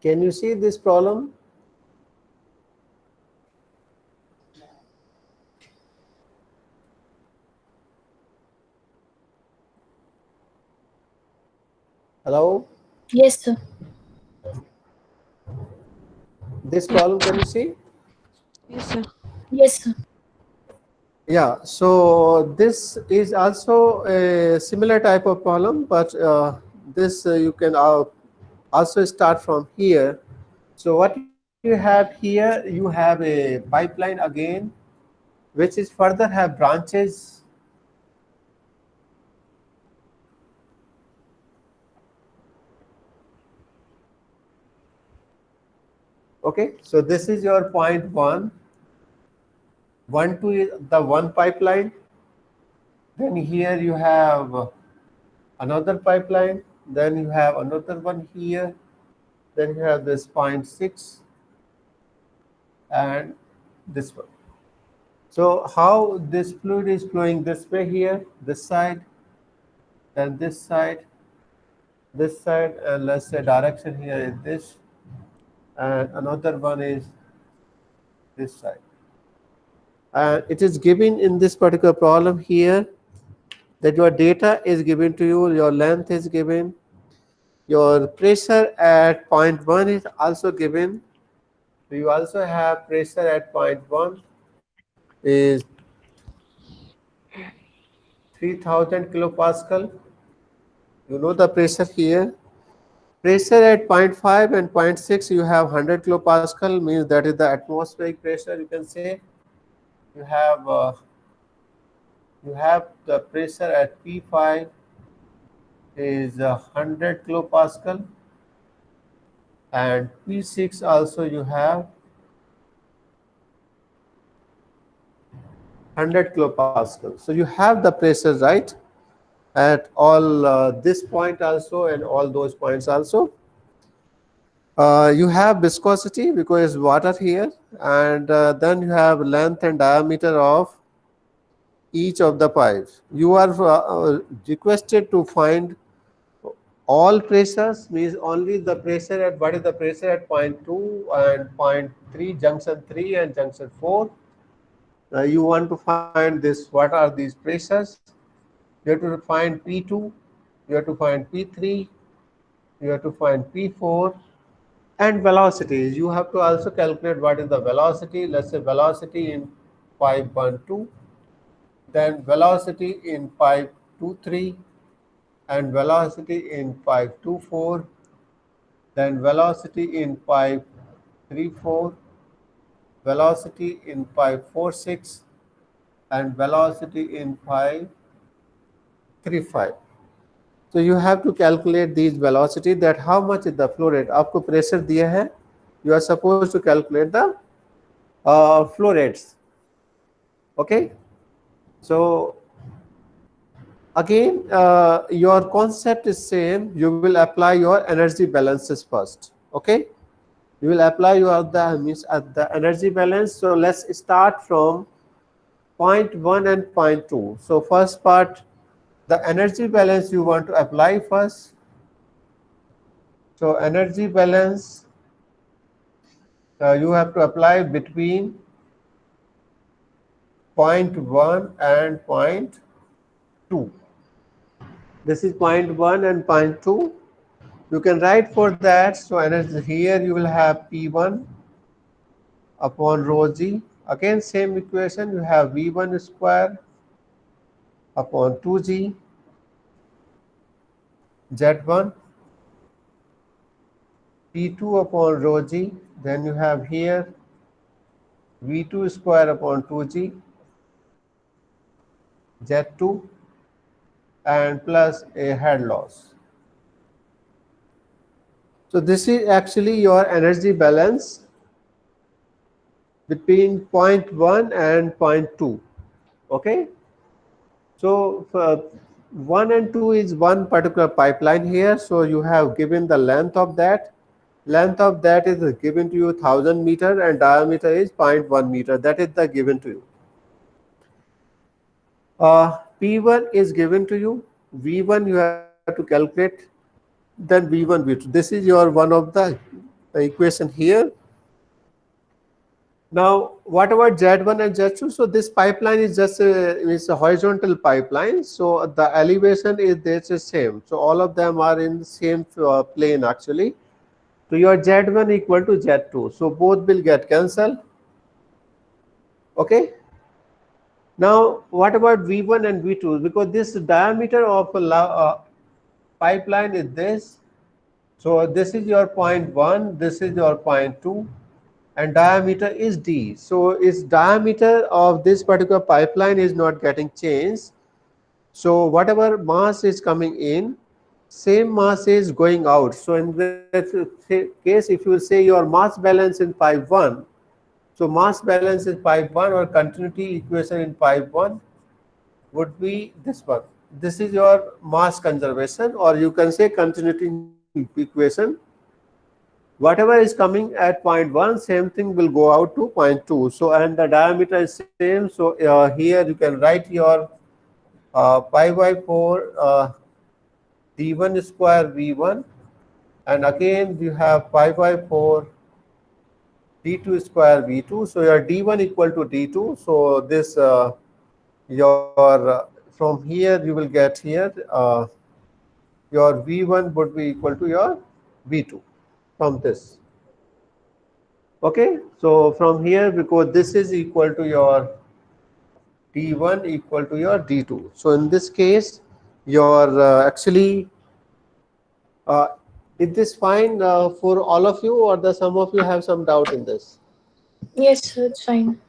Can you see this problem? Hello? Yes, sir. This problem, can you see? Yes, sir. Yes, sir. Yeah, so this is also a similar type of problem, but this you can also start from here. So what you have here, you have a pipeline again, which is further have branches. Okay, so this is your point one. 1 2 is the one pipeline. Then here you have another pipeline. Then you have another one here. Then you have this point 6 and this one. So how this fluid is flowing this way here, this side, then this side, and let's say direction here is this, and another one is this side. And it is given in this particular problem here that your data is given to you, your length is given, your pressure at point 1 is also given. So you also have pressure at point 1 is 3000 kilopascal. You know the pressure here. Pressure at point 0.5 and point 0.6 you have 100 kilopascal, means that is the atmospheric pressure, you can say. You have the pressure at P5 is 100 kilopascal, and P6 also you have 100 kilopascal. So you have the pressure right at all this point also and all those points also. You have viscosity because water here, and then you have length and diameter of each of the pipes. You are requested to find all pressures, means only the pressure at what is the pressure at point 2 and point 3, junction 3 and junction 4. You want to find this, what are these pressures. You have to find P2, you have to find P3, you have to find P4, and velocities. You have to also calculate what is the velocity. Let's say velocity in pipe 1 2, then velocity in pipe 2 3, and velocity in pipe 2 4, then velocity in pipe 3 4, velocity in pipe 4 6, and velocity in pipe 3 5. So you have to calculate these velocity, that how much is the flow rate. आपको pressure दिया है, you are supposed to calculate the flow rates. Okay, so again your concept is same. You will apply your energy balances first. Okay, you will apply your the means at the energy balance. So let's start from point 1 and point 2. So first part, the energy balance you want to apply first. So energy balance you have to apply between point 1 and point 2. This is point 1 and point 2. You can write for that. So energy here you will have P1 upon rho g. Again same equation, you have V1 square upon 2g Z1, P2 upon rho g. Then you have here V2 square upon 2g Z2, and plus a head loss. So this is actually your energy balance between point 1 and point 2. Okay, so 1 and 2 is one particular pipeline here. So you have given the length of that. Length of that is given to you 1000 meter, and diameter is 0.1 meter. That is the given to you. P1 is given to you. V1 you have to calculate. Then V1, V2. This is your one of the equation here. Now, what about Z1 and Z2? So this pipeline is just is a horizontal pipeline. So the elevation is the same. So all of them are in the same plane actually. So your Z1 equal to Z2. So both will get cancelled. Okay. Now, what about V1 and V2? Because this diameter of a pipeline is this. So this is your point 1, this is your point 2, and diameter is D. So its diameter of this particular pipeline is not getting changed. So whatever mass is coming in, same mass is going out. So in that case, if you will say your mass balance in pipe 1, so mass balance in pipe 1 or continuity equation in pipe 1 would be this one. This is your mass conservation, or you can say continuity equation. Whatever is coming at point 1, same thing will go out to point 2. So and the diameter is same. So here you can write your pi by 4 d1 square v1, and again you have pi by 4 d2 square v2. So your d1 equal to d2. So this your from here you will get here your v1 would be equal to your v2 from this. Okay, so from here, because this is equal to your d1 equal to your d2. So in this case, your actually uh, is this fine for all of you, or the some of you have some doubt in this? Yes, sir, it's fine.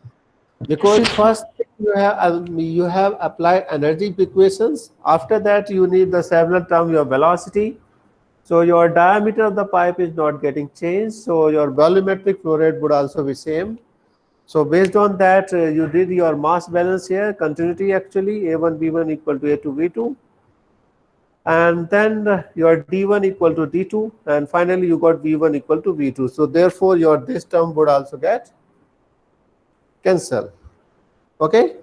Because first you have applied energy equations. After that, you need the several term your velocity. So your diameter of the pipe is not getting changed. So your volumetric flow rate would also be same. So based on that, you did your mass balance here, continuity actually, A1 B1 equal to A2 V2, and then your D1 equal to D2, and finally you got V1 equal to V2. So therefore your this term would also get cancelled. Okay,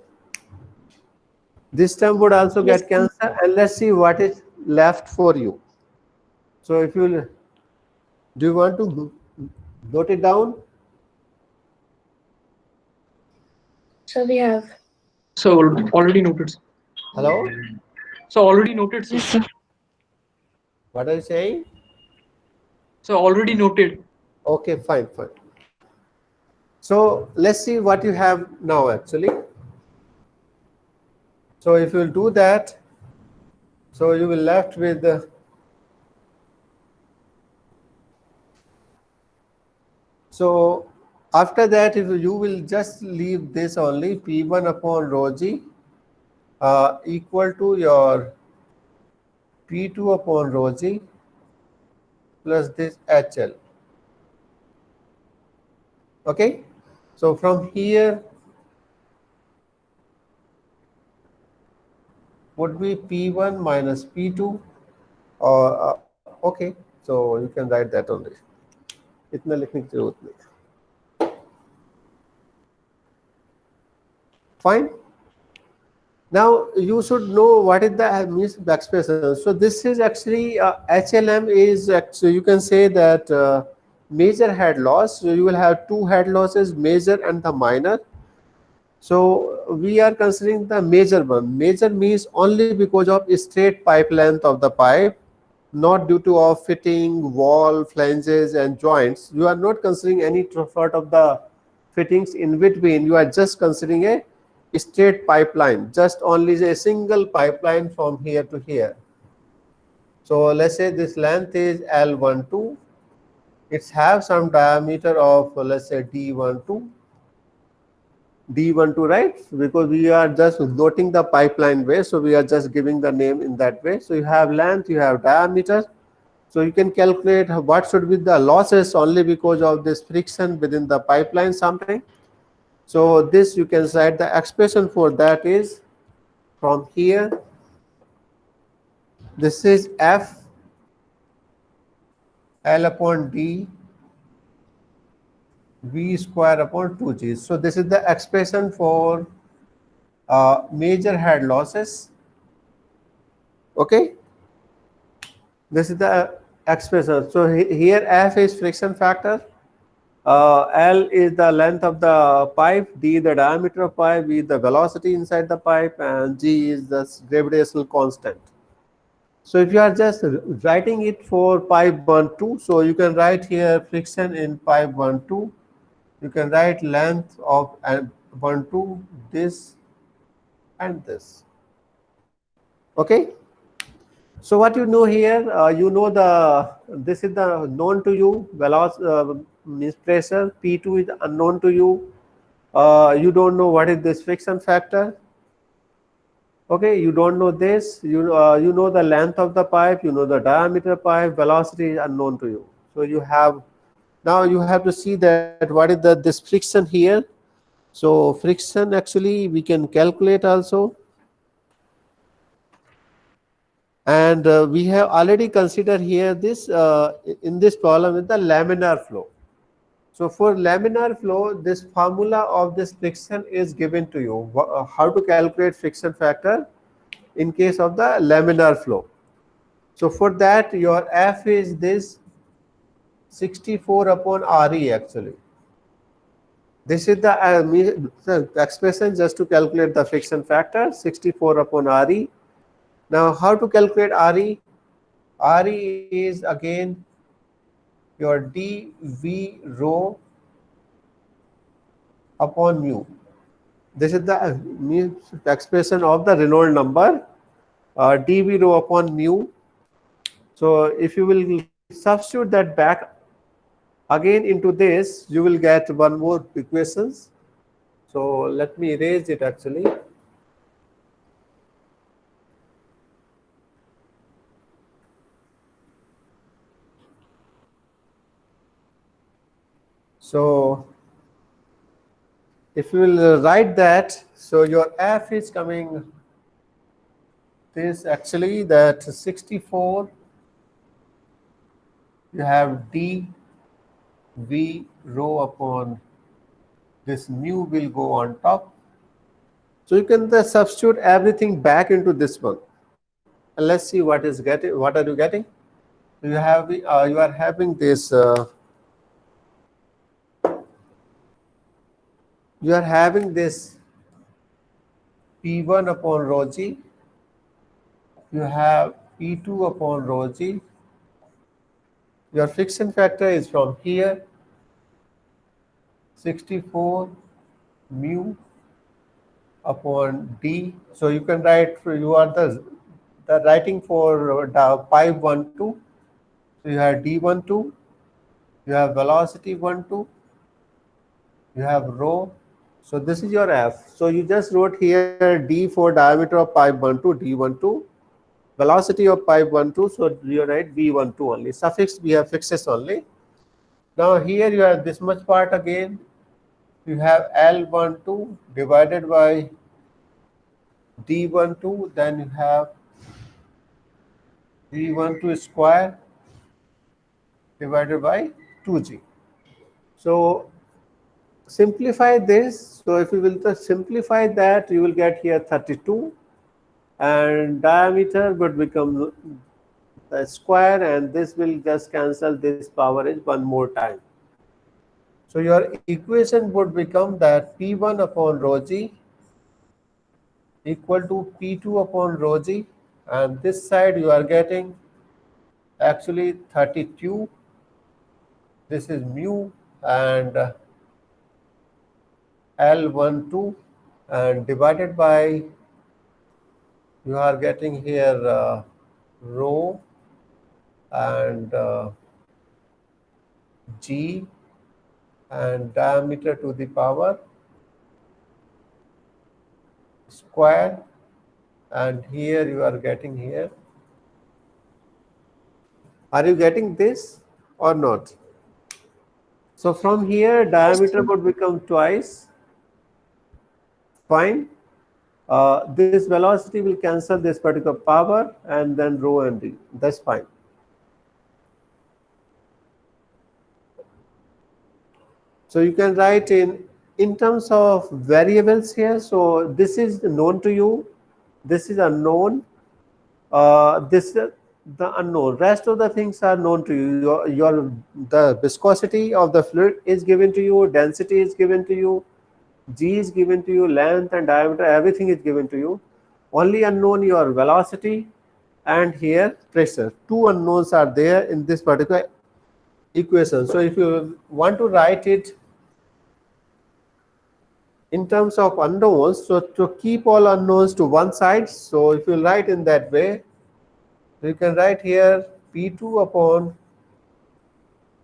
this term would also Yes, get cancelled, and let's see what is left for you. So if you do you want to note it down? so we have. So already noted. Hello, So already noted. Yes, sir. what are you saying? So already noted. Okay, fine, fine. So let's see what you have now actually. So if you will do that, so you will left with so after that, if you will just leave this only P1 upon rho g equal to your P2 upon rho g plus this HL. Okay, so from here would be P1 minus P2, or okay, so you can write that only. इतना लिखने की जरूरत नहीं. Fine. Now you should know what is the means backspasm. So this is actually HLM is actually, you can say that major head loss. So you will have two head losses, major and the minor. So we are considering the major one. Major means only because of straight pipe length of the pipe, not due to of fitting, wall, flanges and joints. You are not considering any sort of the fittings in between. You are just considering a straight pipeline, just only a single pipeline from here to here. So let's say this length is L12. It's have some diameter of let's say D12, right? Because we are just noting the pipeline way, so we are just giving the name in that way. So you have length, you have diameter. So you can calculate what should be the losses only because of this friction within the pipeline something. So this you can cite the expression for that is from here. This is F L upon D V square upon 2G. So this is the expression for major head losses. Okay, this is the expression. So here F is friction factor, L is the length of the pipe, D the diameter of pipe, V the velocity inside the pipe, and G is the gravitational constant. So if you are just writing it for pipe 1 2, so you can write here friction in pipe 1 2. You can write length of 1 2, this and this. Okay. So what you know here, you know this is the known to you, velocity means pressure, P2 is unknown to you. You don't know what is this friction factor. Okay, you don't know this. You know the length of the pipe, you know the diameter pipe, velocity is unknown to you. So you have now you have to see that what is this friction here. So friction actually we can calculate also. And we have already considered here this in this problem with the laminar flow. So for laminar flow, this formula of this friction is given to you. How to calculate friction factor in case of the laminar flow. So for that, your F is this 64 upon Re actually. This is the expression just to calculate the friction factor, 64 upon Re. Now how to calculate Re? Re is again your dV rho upon mu. This is the expression of the Reynolds number, dV rho upon mu. So if you will substitute that back again into this, you will get one more equations. So let me erase it actually. So if you will write that, so your F is coming this actually that 64, you have d v rho upon this mu will go on top. So you can substitute everything back into this one, and let's see what is getting. What are you getting? You are having this. You are having this P1 upon rho g. You have P2 upon rho g. Your friction factor is from here 64 mu upon d. So you can write, you are the writing for the pipe 1 2. So you have d12, you have velocity 1 2, you have rho. So this is your F. So you just wrote here d for diameter of pipe 1 2, d12, velocity of pipe 1 2. So you write v12 only. Suffix we have fixes only. Now here you have this much part again. You have L12 divided by D12, then you have D12 square divided by 2G. So simplify this. So if you will just simplify that, you will get here 32, and diameter would become the square, and this will just cancel this power is one more time. So your equation would become that P1 upon rho g equal to P2 upon rho g, and this side you are getting actually 32. This is mu, and L12, and divided by, you are getting here rho and g and diameter to the power square, and here you are getting here. Are you getting this or not? So from here diameter would become twice. Fine. This velocity will cancel this particular power, and then rho and d. That's fine. So you can write in terms of variables here. So this is known to you. This is unknown. the unknown. Rest of the things are known to you. The viscosity of the fluid is given to you, density is given to you, g is given to you, length and diameter, everything is given to you. Only unknown your velocity and here pressure. Two unknowns are there in this particular equation. So if you want to write it in terms of unknowns, so to keep all unknowns to one side, so if you write in that way, you can write here P2 upon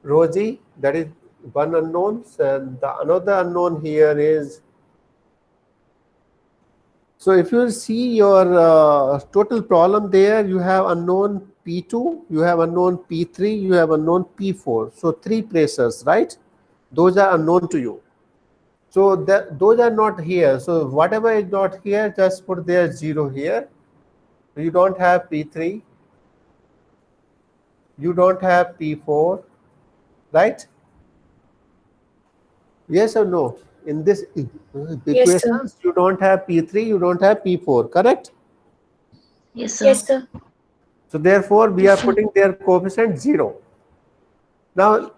rho g, that is one unknown, and the another unknown here is, so if you see your total problem there, you have unknown P2, you have unknown P3, you have unknown P4. So three pressures, right? Those are unknown to you. So those are not here. So whatever is not here, just put there 0 here. You don't have P3, you don't have P4, right? Yes or no? In this Yes, sir. equations, you don't have P3, you don't have P4, correct? Yes, sir. Yes, sir. So therefore, we are Yes, sir. putting their coefficient 0. Now,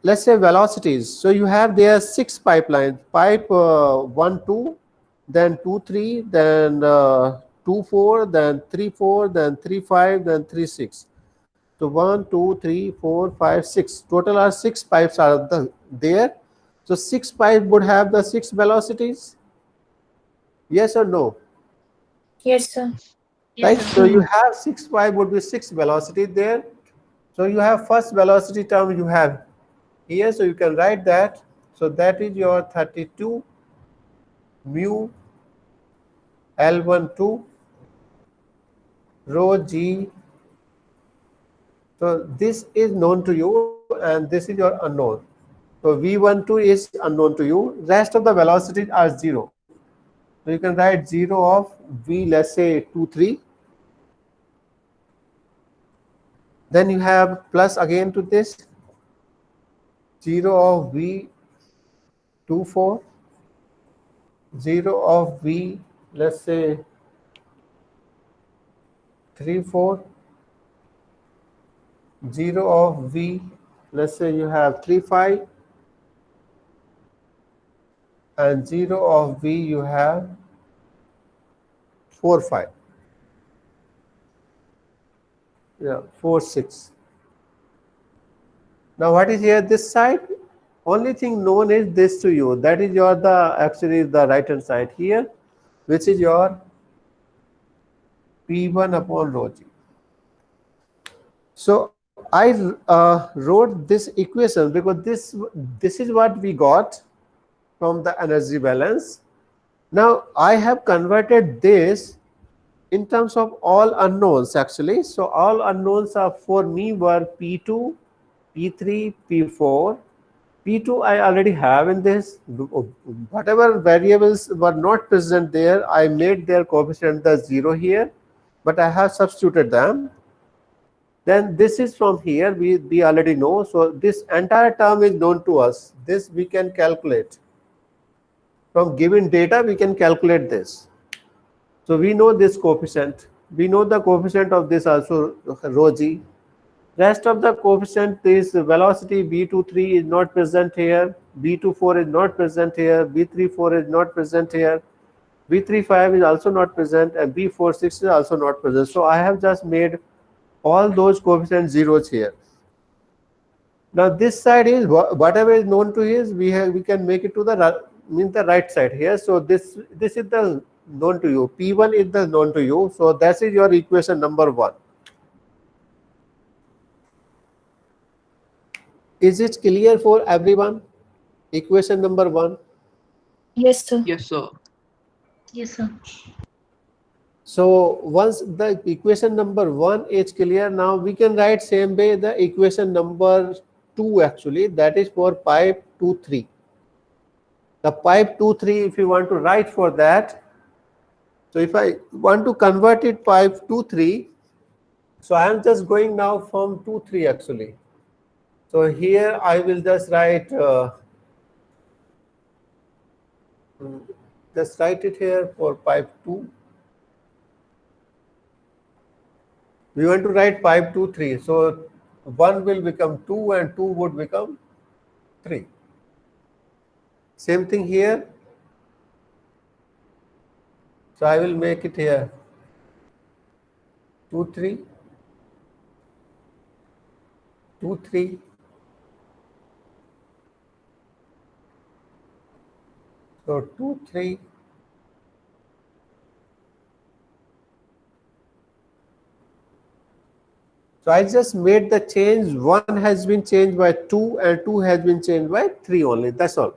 let's say velocities. So you have there 6 pipelines, pipe 1, 2, then 2, 3, then 2, 4, then 3, 4, then 3, 5, then 3, 6. So 1, 2, 3, 4, 5, 6. Total are 6 pipes are there. So 6 pipes would have the 6 velocities. Yes or no? Yes, sir. Yes, Right? sir. So you have 6 pipe would be 6 velocity there. So you have first velocity term you have here, so you can write that. So that is your 32 mu L12 rho g. So this is known to you and this is your unknown. So V12 is unknown to you. Rest of the velocities are 0. So you can write 0 of V, let's say 2, 3. Then you have plus again to this 0 of V 2, 4. 0 of V, let's say 3, 4. 0 of V, let's say you have 3, 5. And 0 of V you have 4, 5. Yeah, 4, 6. Now what is here this side? Only thing known is this to you. That is your actually the right hand side here, which is your P1 upon rho g. So I wrote this equation because this is what we got from the energy balance. Now I have converted this in terms of all unknowns actually. So all unknowns are for me were P2, P3, P4. P2 I already have in this. Whatever variables were not present there, I made their coefficient the 0 here, but I have substituted them. Then this is from here, we already know. So this entire term is known to us. This we can calculate. From given data, we can calculate this. So we know this coefficient. We know the coefficient of this also, rho g. Rest of the coefficient, this velocity B23 is not present here, B24 is not present here, B34 is not present here, B35 is also not present, and B46 is also not present. So I have just made all those coefficient zeros here. Now this side is whatever is known to is we can make it to the means the right side here. So this is the known to you. P1 is the known to you. So that is your equation number 1. Is it clear for everyone? Equation number 1. Yes, sir. Yes, sir. Yes, sir. So once the equation number 1 is clear, now we can write same way the equation number 2 actually, that is for pipe 2, 3. The pipe 2, 3, if you want to write for that, so if I want to convert it pipe 2, 3, so I am just going now from 2, 3 actually. So here I will just write it here for pipe 2, We want to write pipe 2, 3. So 1 will become 2 and 2 would become 3. Same thing here. So I will make it here 2, 3, 2, 3. So 2, 3. So I just made the change. 1 has been changed by 2 and 2 has been changed by 3 only. That's all.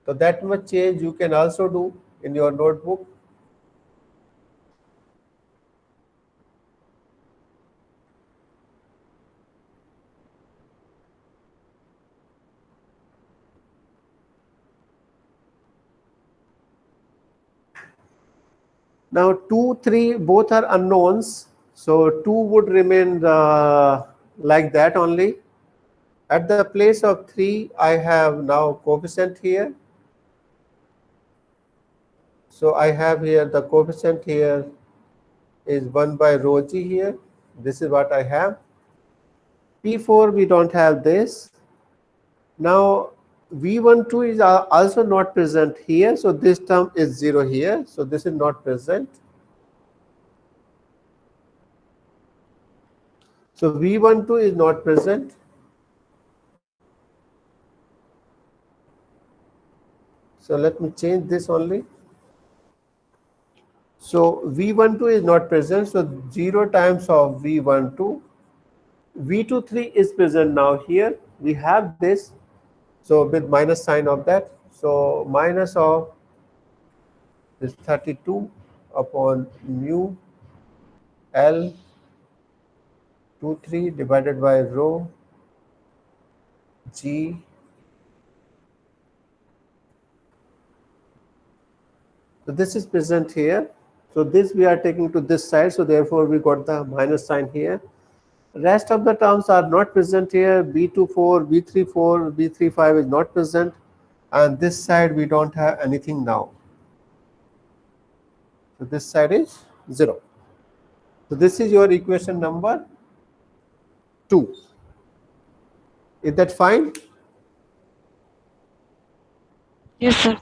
So that much change you can also do in your notebook. Now 2, 3 both are unknowns. So 2 would remain like that only. At the place of 3, I have now coefficient here. So I have here the coefficient here is 1 by rho g here. This is what I have. P4 we don't have this. Now V12 is also not present here. So this term is 0 here. So this is not present. So V12 is not present. So let me change this only. So V12 is not present. So 0 times of V12. V23 is present now here. We have this. So with minus sign of that. So minus of this 32 upon mu L 23 divided by rho G. So this is present here. So this we are taking to this side. So therefore we got the minus sign here. Rest of the terms are not present here. B24, B34, B35 is not present. And this side we don't have anything now. So this side is 0. So this is your equation number 2. Is that fine? Yes, sir.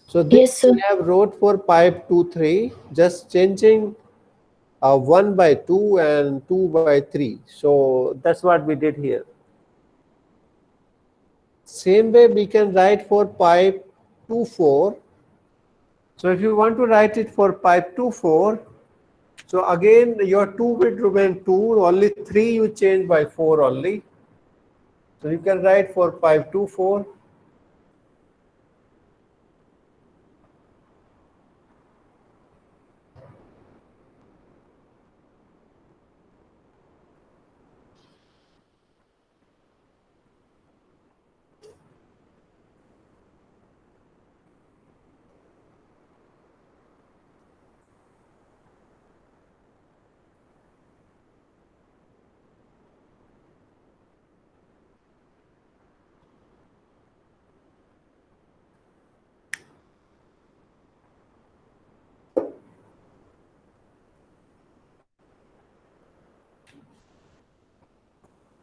So this Yes, sir. we have wrote for pipe 2, 3, just changing 1 by 2 and 2 by 3. So that's what we did here. Same way we can write for pipe 2, 4. So if you want to write it for pipe 2, 4, so again your 2 will remain 2, only 3 you change by 4 only. So you can write for pipe 2, 4.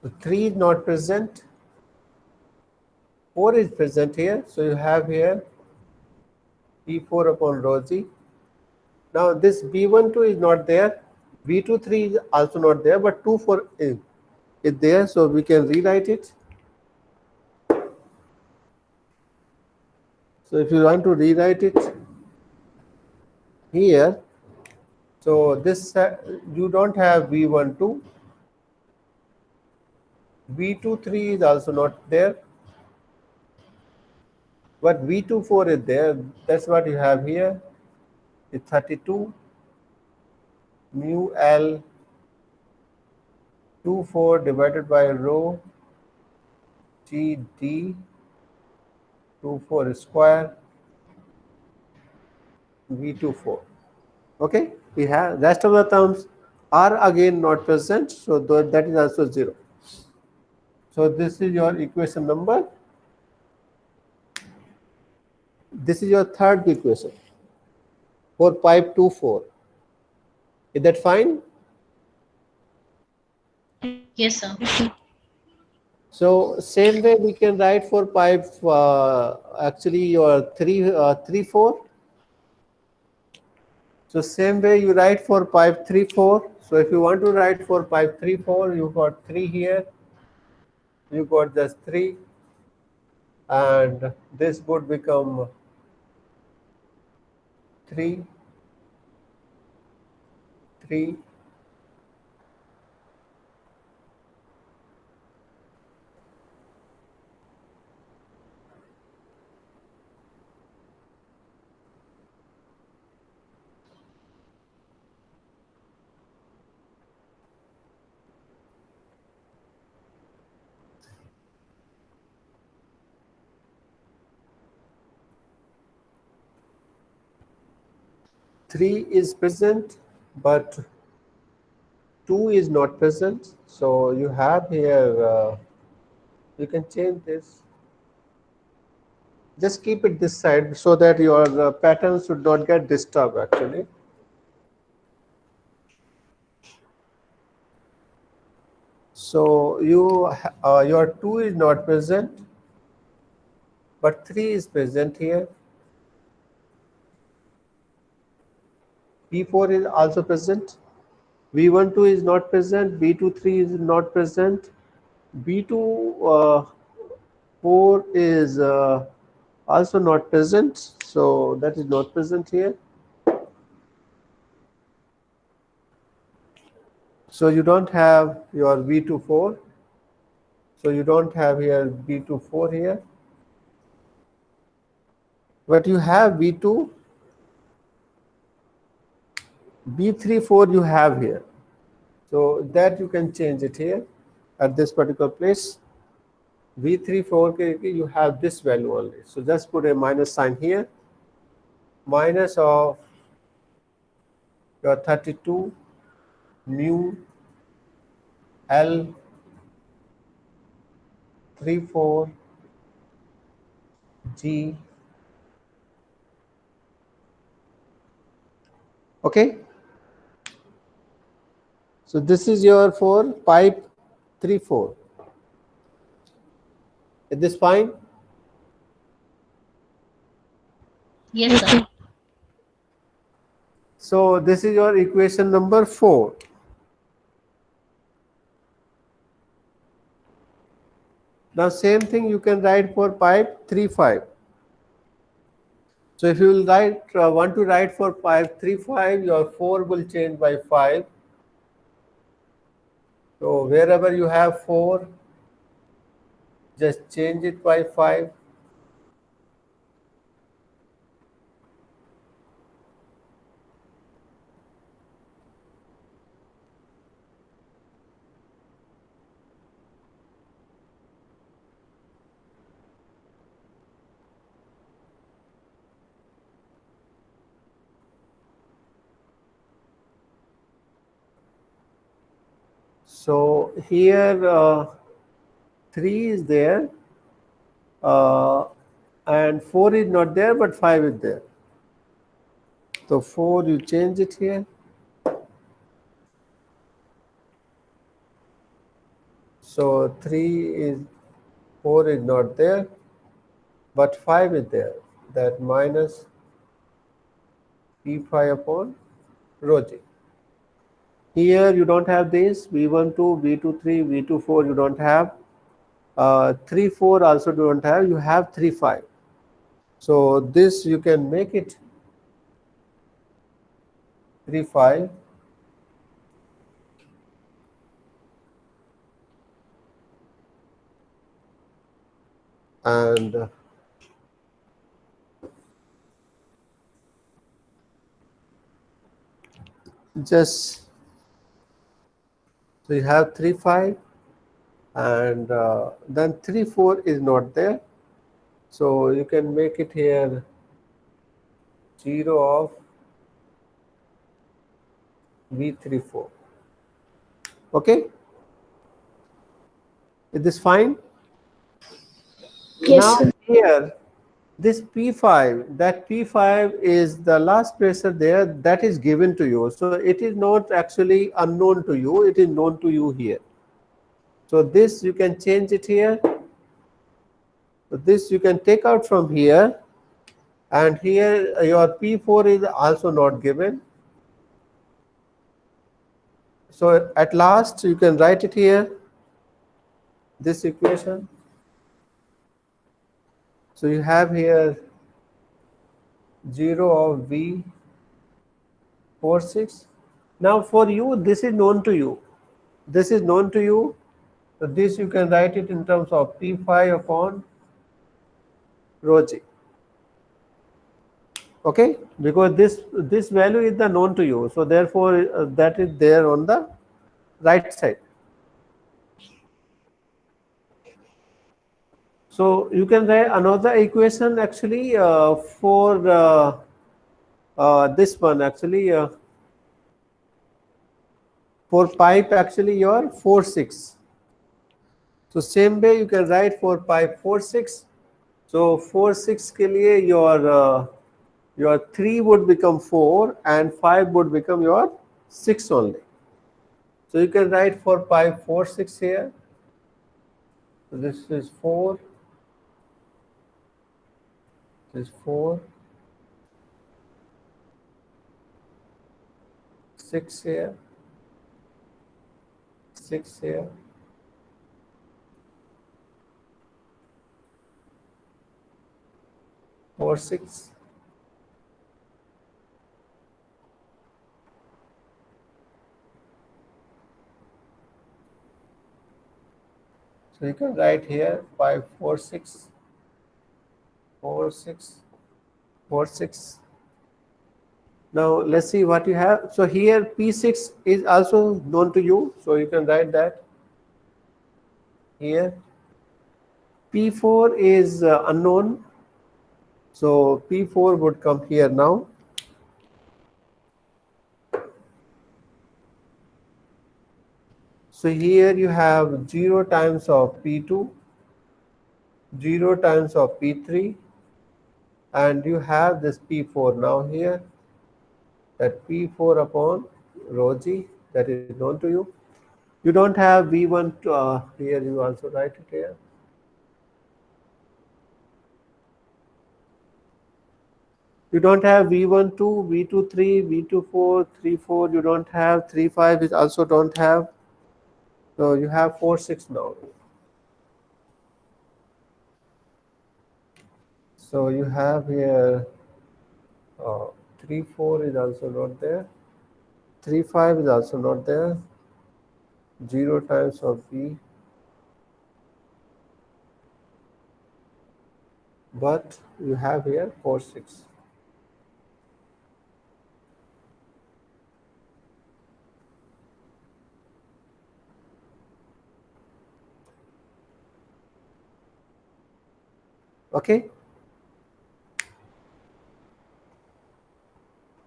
So 3 is not present. 4 is present here. So you have here P4 upon rho G. Now this B12 is not there. B23 is also not there, but 24 is there. So we can rewrite it. So if you want to rewrite it here, so this you don't have V12. V23 is also not there. But V24 is there. That's what you have here. It's 32 mu L 24 divided by rho G D 24 square V24. Okay, we have rest of the terms are again not present, so that is also 0. So this is your equation number. This is your third equation for pipe 2, 4. Is that fine? Yes, sir. So same way we can write for pipe actually your 3 4. So same way you write for pipe 3 4. So if you want to write for pipe 3 4, you got 3 here, you got just 3, and this would become 3 3. 3 is present, but 2 is not present. So you have here, you can change this. Just keep it this side so that your pattern should not get disturbed actually. So your 2 is not present, but 3 is present here. P4 is also present. V12 is not present. B23 is not present. B24 is also not present. So that is not present here. So you don't have your V24. So you don't have here B24 here. But you have B2. B34 you have here. So that you can change it here at this particular place. V34 you have this value only. So just put a minus sign here. Minus of your 32 mu L 34 G. Okay. So this is your for pipe 3-4. Is this fine? Yes, sir. So this is your equation number 4. Now same thing you can write for pipe 3-5. So if you will want to write for pipe 3-5, your 4 will change by 5. So wherever you have 4, just change it by 5. So here 3 is there, and 4 is not there, but 5 is there. So 4 you change it here. So 4 is not there, but 5 is there. That minus P5 upon rho G. Here you don't have this V12, V23, V24 you don't have. 3-4 also don't have. You have 3-5. So this you can make it 3-5. And just so you have 3-5, and then 3-4 is not there. So you can make it here 0 of V34. Okay? Is this fine? Yes, Now sir. here, this P5, that P5 is the last pressure there that is given to you. So it is not actually unknown to you, it is known to you here. So this you can change it here. So this you can take out from here, and here your P4 is also not given. So at last you can write it here, this equation. So you have here 0 of V46. Now for you, this is known to you. This is known to you. So this you can write it in terms of P5 upon rho g. Okay, because this value is the known to you. So therefore that is there on the right side. So you can write another equation actually for this one actually for pipe actually your 4-6. So same way you can write for pipe 4-6. So 4-6 के लिए your 3 would become 4 and 5 would become your 6 only. So you can write for pipe 4-6 here. So this is 4. This is 4. 6 here. 6 here. 4-6. So you can write here 5-4-6, 4-6, 4-6. Now let's see what you have. So here P6 is also known to you. So you can write that here. P4 is unknown. So P4 would come here now. So here you have 0 times of P2, 0 times of P3, and you have this P4 now here, that P4 upon rho g, that is known to you. You don't have V1 here, you also write it here. You don't have V1 2, V2 3, V2 4, 3 4, you don't have 3 5, is also don't have. So you have 4-6 now. So you have here 3-4 is also not there. 3-5 is also not there. 0 times of V. But you have here 4-6. Okay.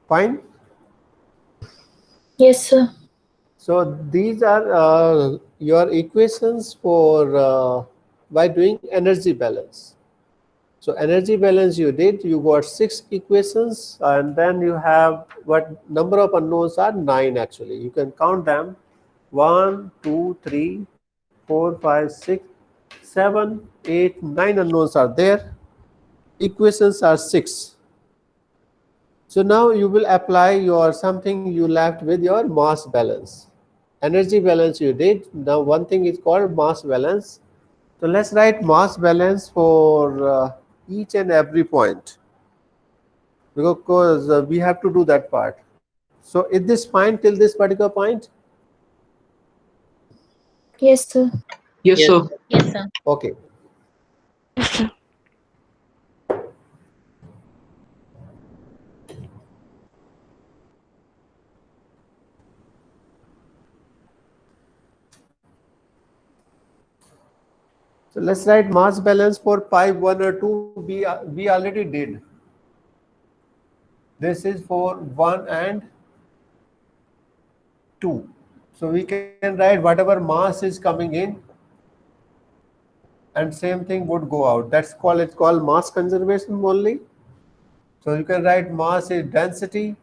Fine. Yes, sir. So these are your equations for by doing energy balance. So energy balance you did, you got 6 equations, and then you have what number of unknowns are 9 actually. You can count them 1, 2, 3, 4, 5, 6, 7, 8, 9 unknowns are there. Equations are 6. So now you will apply your something you left with your mass balance. Energy balance you did. Now one thing is called mass balance. So let's write mass balance for each and every point, because we have to do that part. So is this fine till this particular point? Yes, sir. Yes, sir. Yes, sir. Okay. So let's write mass balance for pipe 1 or 2. We already did. This is for 1 and 2. So we can write whatever mass is coming in, and same thing would go out. It's called mass conservation only. So you can write mass is density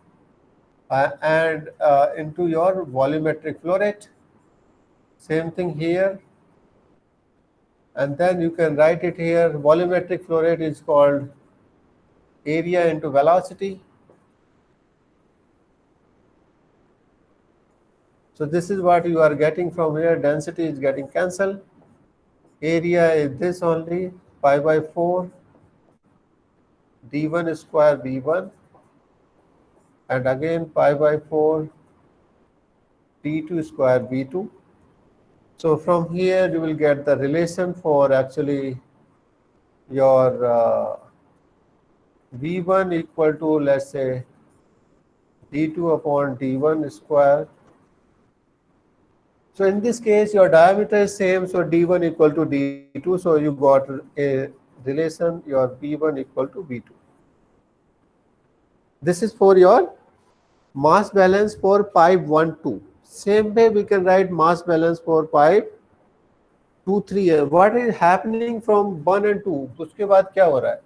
and into your volumetric flow rate. Same thing here. and then you can write it here. Volumetric flow rate is called area into velocity. So this is what you are getting from here. Density is getting cancelled. Area is this only, pi by 4 d1 square v1, and again pi by 4 d2 square v2. So from here you will get the relation for actually your v1 equal to, let's say, d2 upon d1 square. So in this case your diameter is same, so d1 equal to d2, so you got a relation, your v1 equal to v2. This is for your mass balance for pipe 1 2. Same way we can write mass balance for pipe 2 3. What is happening from 1 and 2? उसके बाद क्या हो रहा है?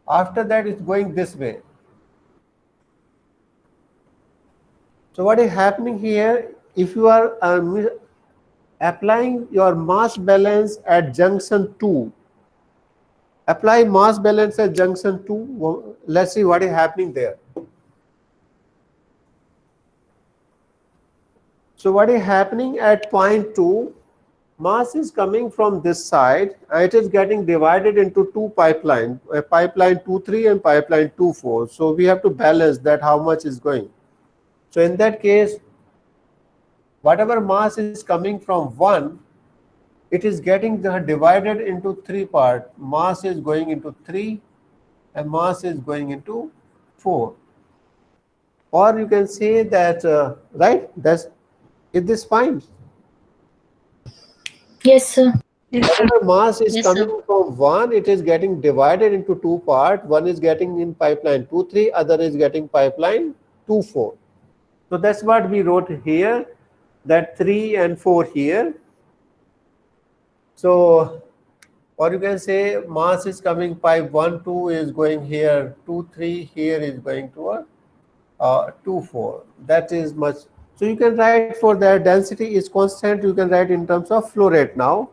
After that it's going this way. So what is happening here? If you are applying your mass balance at junction 2, apply mass balance at junction 2. Let's see what is happening there. So what is happening at point 2? Mass is coming from this side and it is getting divided into two pipelines, pipeline 2-3 and pipeline 2-4. So we have to balance that how much is going. So in that case, whatever mass is coming from 1, it is getting divided into 3 parts. Mass is going into 3 and mass is going into 4. Or you can say that, right, is this fine? Yes, sir. Whatever mass is Yes, sir. coming from 1, it is getting divided into 2 parts. One is getting in pipeline 2-3, other is getting pipeline 2-4. So that's what we wrote here, that 3 and 4 here. So, or you can say mass is coming pipe 1 2 is going here, 2 3 here is going to a 2 4. That is much. So you can write for that density is constant. You can write in terms of flow rate now.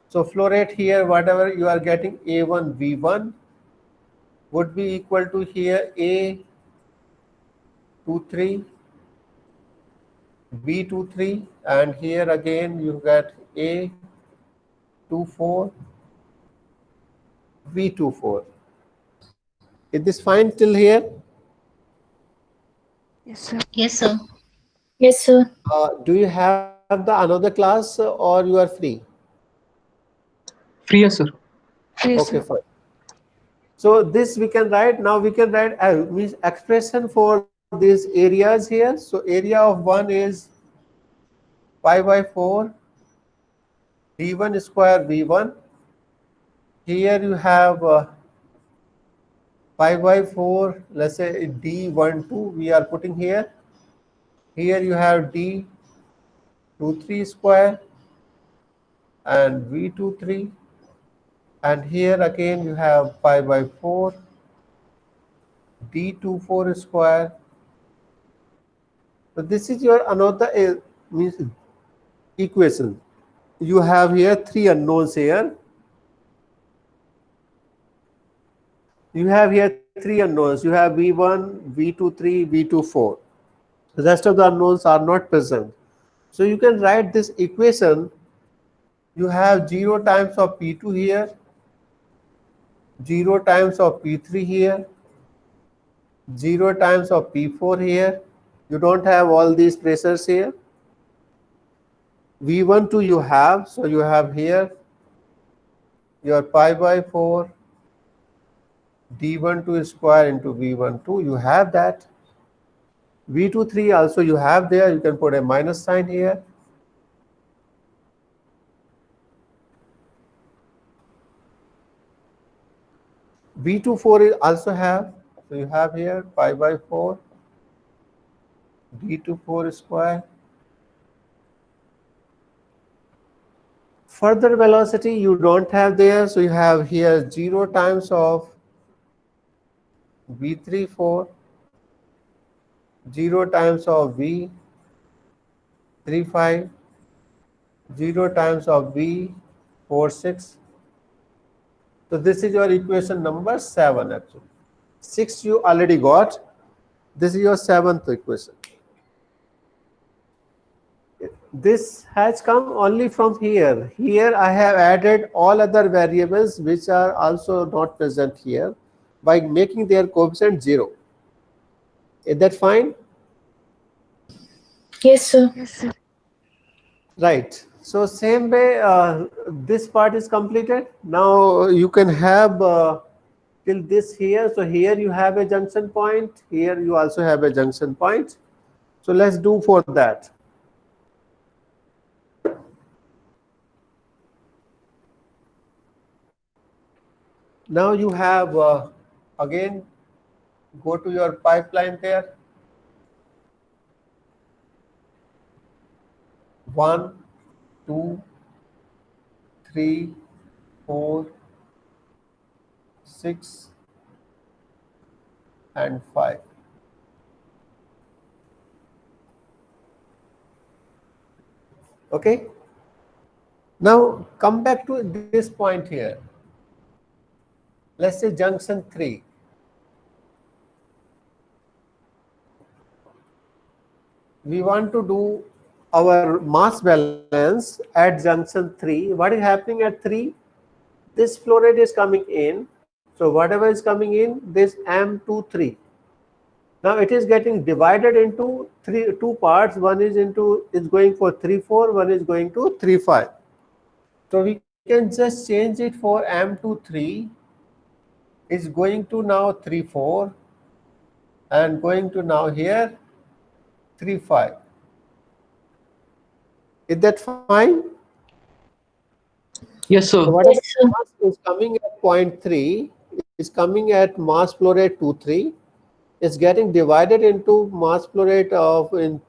So flow rate here, whatever you are getting A1 V1 would be equal to here A23 B23, and here again you get A24 V24. Is this fine till here? Yes, sir. Yes, sir. Do you have the another class or you are free? Free as sir. Okay, fine. So this we can write, now we can write means expression for these areas here. So area of 1 is pi by 4 d1 square v1. Here you have pi by 4, let's say d12 we are putting here. Here you have d23 square and v23, and here again you have pi by 4 d24 square. So this is your another means equation. You have here 3 unknowns here. You have here 3 unknowns. You have v1, v23, v24. The rest of the unknowns are not present. So you can write this equation. You have 0 times of P2 here, 0 times of P3 here, 0 times of P4 here. You don't have all these pressures here. V12 you have, so you have here your pi by 4 d12 square into v12. You have that. V23 also you have there. You can put a minus sign here. V24 is also have, so you have here pi by 4 d24 square. Further velocity you don't have there, so you have here 0 times of v34, 0 times of v35, 0 times of V 4 6. So this is your equation number 7 actually. 6 you already got. This is your 7th equation. This has come only from here. Here I have added all other variables which are also not present here by making their coefficient 0. Is that fine? Yes, sir. Right. So same way, this part is completed. Now you can have till this here. So here you have a junction point. Here you also have a junction point. So let's do for that. Now you have again go to your pipeline there. 1, 2, 3, 4, 6, and 5. Okay. Now come back to this point here. Let's say junction 3. We want to do our mass balance at junction 3. What is happening at 3? This flow rate is coming in. So whatever is coming in, this M23. Now it is getting divided into two parts. One is going for 3,4, one is going to 3,5. So we can just change it for M23 is going to now 3,4 and going to now here 3,5. Is that fine? Yes, So sir. whatever Yes, sir. mass is coming at point 3 is coming at mass flow rate 2,3. It's getting divided into mass flow rate of in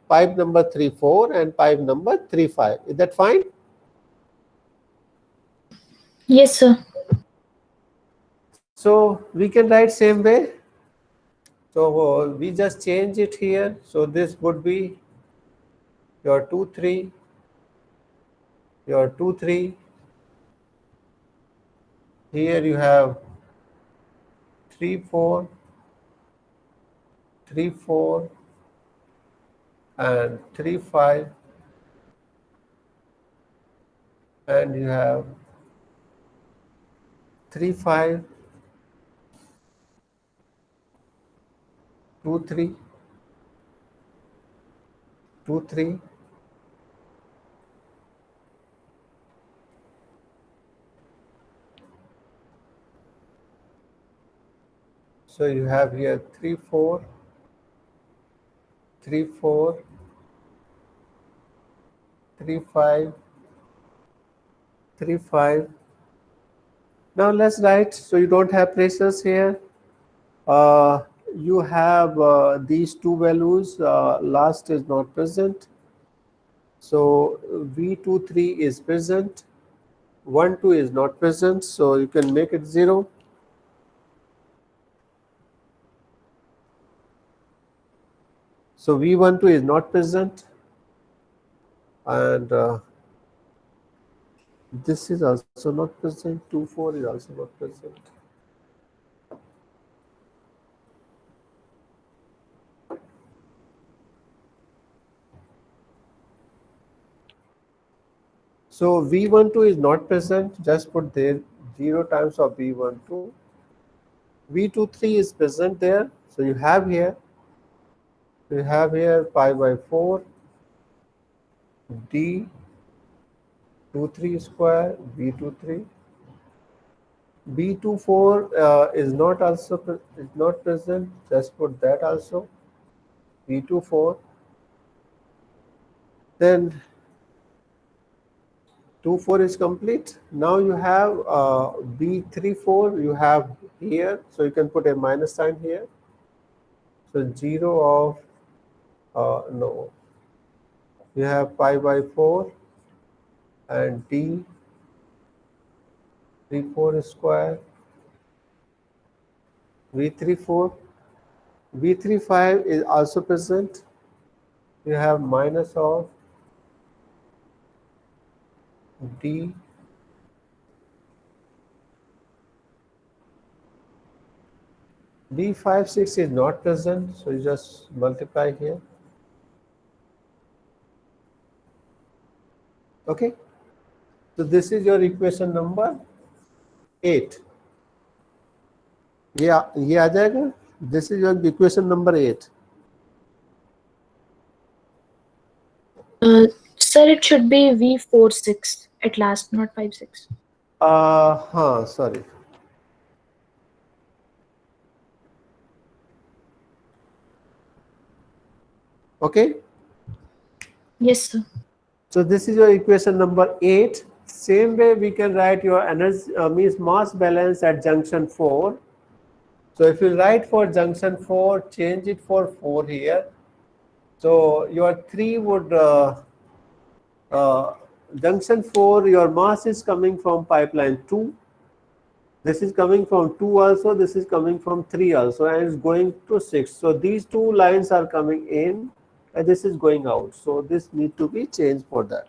pipe number 3,4 and pipe number 3,5. Is that fine? Yes, sir. So we can write same way. So we just change it here. So this would be your 2,3, your 2,3. Here you have 3,4, 3,4, and 3,5, and you have 3,5, 2,3, 2,3. So you have here 3,4, 3,4, 3,5, 3,5. Now let's write. So you don't have pressures here. You have these two values. Last is not present. So V23 is present. 1,2 is not present. So you can make it 0. So V12 is not present, and this is also not present. 2,4 is also not present. So V12 is not present. Just put there 0 times of V12. V23 is present there. So you have here pi by 4 d 23 square V23. B24 is not present. Just put that also. B24. Then 2,4 is complete. Now you have B34 you have here. So you can put a minus sign here. So 0 of no. You have pi by 4 and d 34 square V34. V35 is also present. You have minus of D D56 is not present, so you just multiply here. Okay, so this is your equation number 8. ये आ जाएगा. This is your equation number 8. Sir, it should be V46 at last, not 56. Sorry. Okay, Yes, sir. so this is your equation number 8. Same way we can write your energy means mass balance at junction 4. So if you write for junction 4, change it for 4 here. So your 3 would junction 4, your mass is coming from pipeline 2. This is coming from 2 also, this is coming from 3 also, and it's going to 6. So these two lines are coming in and this is going out. So this need to be changed for that.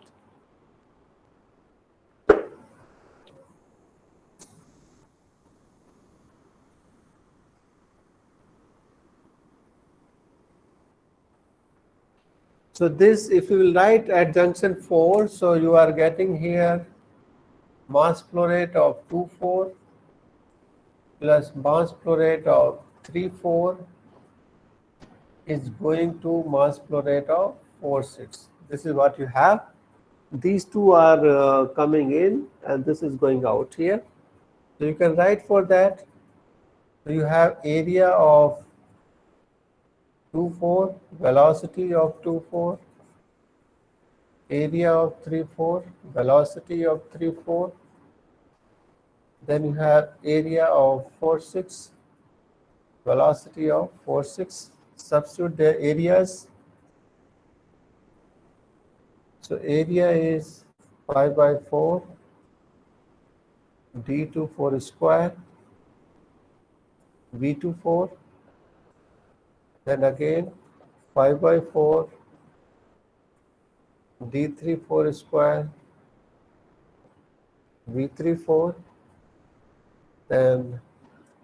So this, if you will write at junction 4, so you are getting here mass flow rate of 24 plus mass flow rate of 34 is going to mass flow rate of 46. This is what you have. These two are coming in and this is going out here. So you can write for that. So you have area of 24, velocity of 24, area of 34, velocity of 34. Then you have area of 46, velocity of 46. Substitute their areas. So area is 5 by 4 D24 square V24. Then again 5 by 4 D34 square V34. Then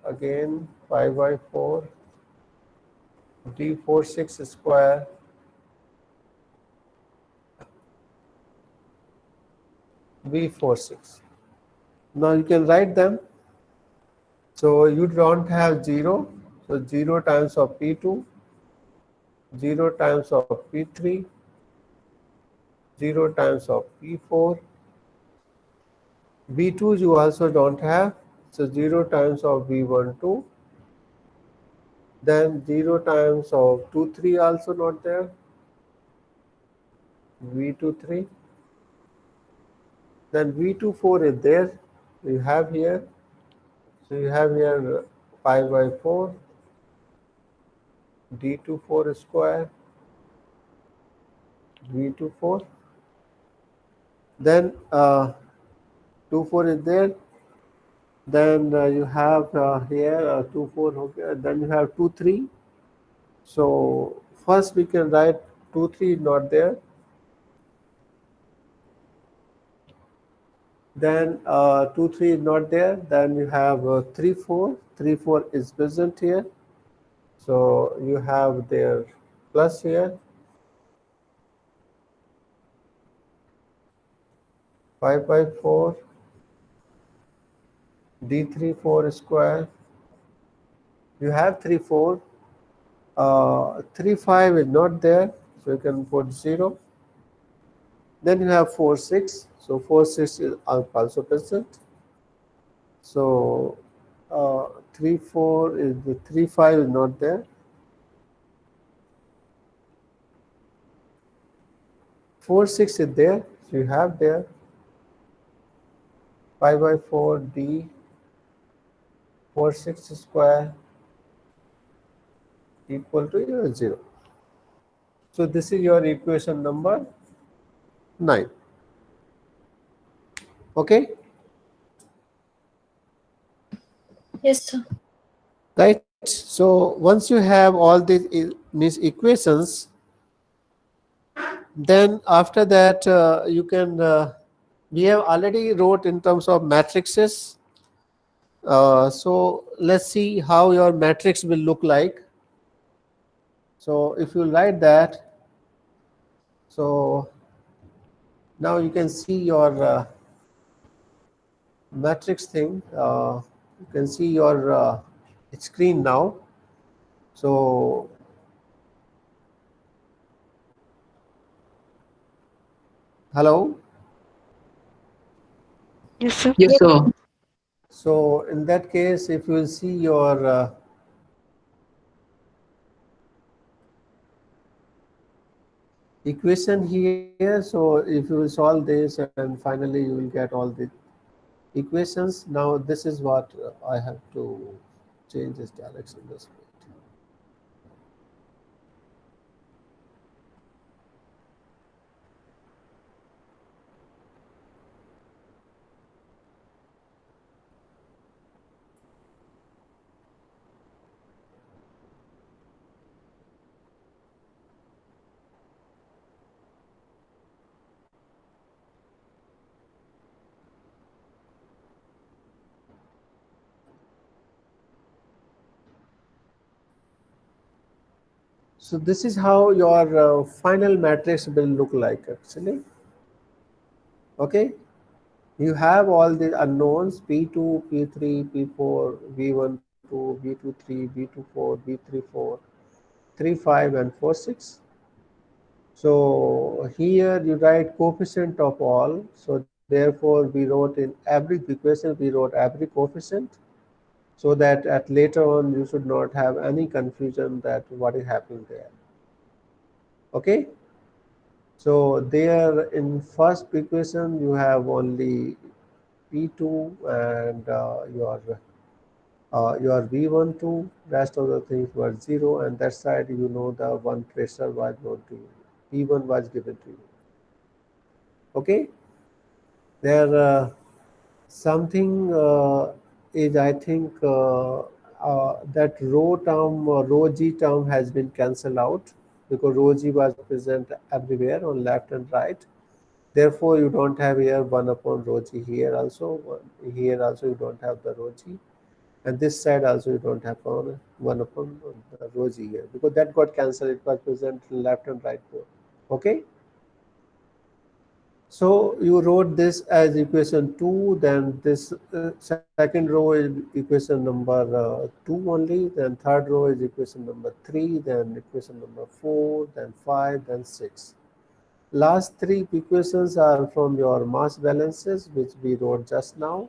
again 5 by 4 D46 square V46. Now you can write them. So you don't have 0. So 0 times of P2, 0 times of P3, 0 times of P4. V2 you also don't have. So 0 times of V12. Then 0 times of 2,3 also not there. V23. Then V24 is there. You have here. So you have here 5 by 4 D24 square V24. Then 24 is there. Then you have here 24. Okay. Then you have 2,3. So first we can write 2,3 is not there. Then 2,3 is not there. Then you have 3,4. 3,4 is present here. So you have their plus here. 5 by 4 D34 square. You have 3,4. 3,5 is not there. So you can put 0. Then you have 4,6. So 4,6 is also present. So 3,4 is the 3,5 is not there. 4,6 is there. So you have there 5 by 4 D 4,6 square equal to 0. So this is your equation number 9. Okay. Yes, sir. Right. So once you have all these equations, then after that you can We have already wrote in terms of matrices. So let's see how your matrix will look like. So if you write that, so now you can see your matrix thing. You can see your screen now. So hello. Yes, sir. Yes, sir. So in that case, if you will see your equation here, so if you will solve this and finally you will get all the equations. Now this is what I have to change this direction this way. So this is how your final matrix will look like actually. Okay, you have all the unknowns P2, P3, P4, V12, V23, V24, V34, 35 and 46. So here you write coefficient of all. So therefore we wrote in every equation we wrote every coefficient, so that at later on you should not have any confusion that what is happening there. Okay. So there in first equation you have only P2 and your V12, rest of the things were 0, and that side you know the one pressure was known to you. P1 was given to you. Okay. There something is I think that rho term, rho g term has been cancelled out because rho g was present everywhere on left and right. Therefore, you don't have here 1 upon rho g here also. Here also you don't have the rho g. And this side also you don't have 1 upon the rho g here because that got cancelled. It was present left and right both. Okay. So you wrote this as equation 2, then this second row is equation number 2 only, then third row is equation number 3, then equation number 4, then 5, then 6. Last three equations are from your mass balances, which we wrote just now.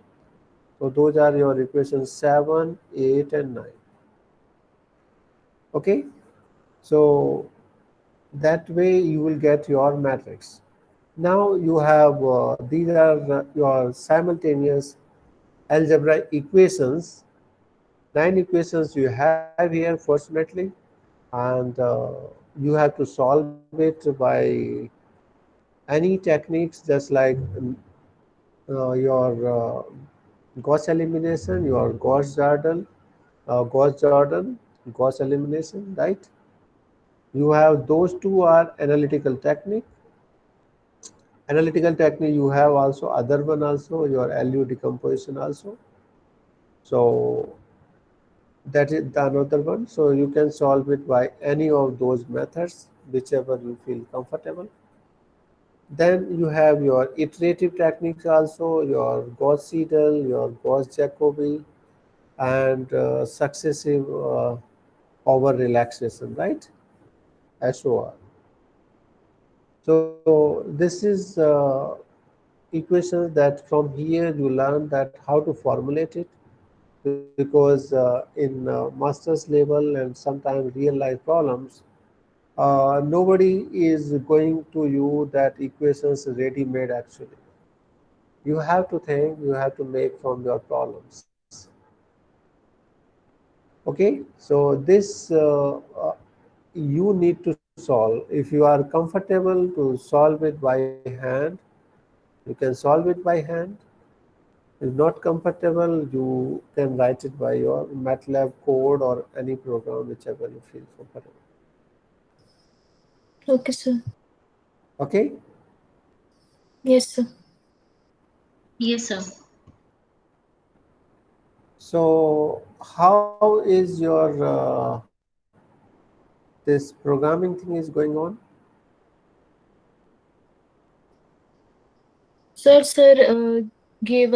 So those are your equations 7, 8, and 9. Okay, so that way you will get your matrix. Now you have these are your simultaneous algebraic equations. 9 equations you have here, fortunately, and you have to solve it by any techniques, just like your Gauss elimination, your Gauss Jordan, Gauss elimination, right? You have those two are analytical technique. Analytical technique you have also other one also your LU decomposition also. So that is the another one. So you can solve it by any of those methods, whichever you feel comfortable. Then you have your iterative techniques also, your Gauss Seidel, your Gauss Jacobi, and successive over relaxation, right? SOR. So this is equations that from here you learn that how to formulate it, because in master's level and sometimes real life problems, nobody is going to you that equations ready made actually. You have to think, you have to make from your problems. Okay, so this you need to solve. If you are comfortable to solve it by hand, you can solve it by hand. If not comfortable, you can write it by your MATLAB code or any program, whichever you feel comfortable. Okay, sir. Okay. Yes, sir. Yes, sir. So how is your this programming thing is going on? Sir, gave